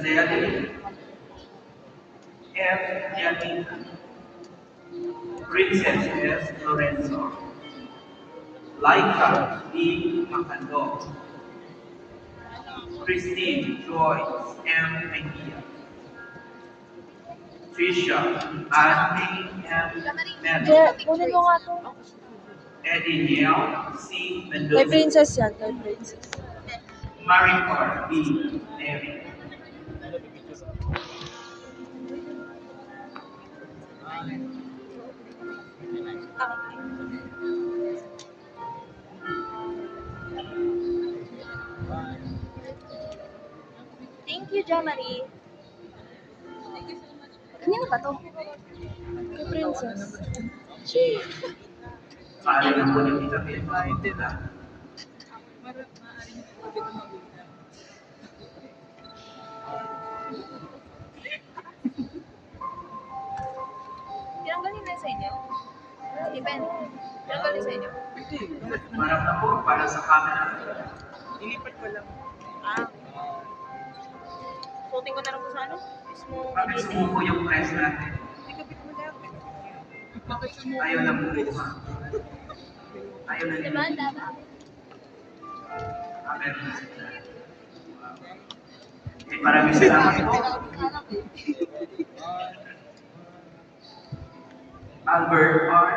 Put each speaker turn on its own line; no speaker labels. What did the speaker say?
Zelly, F. Janina, Princess S. Lorenzo, Laika B. Macando, Christine Joyce M. Mejia, Trisha Anne M.
Kaya,
Melo,
kunin mo nga to.
Eddie Niel C.
Kay
Mendoza,
Princess yan, kay Princess.
Maricar B. Neri,
Thank you, Jamari. Kanino ba to?
Kay Princess.
Kala na po ng Tita Bel, na
Tinanggalin na sa inyo? Stephen, tinanggalin sa inyo?
marap na po para sa camera.
Ilipat ko lang.
Ah. Suotin ko na lang po sa ano? Mismo
Bakit sumuko yung press natin?
Ikabit mo lang. Bakit sumuko?
Ayaw na bumuha. Ayaw na
Diba?
nila.
Tama.
Meron na sila. Maraming salamat po. Albert R.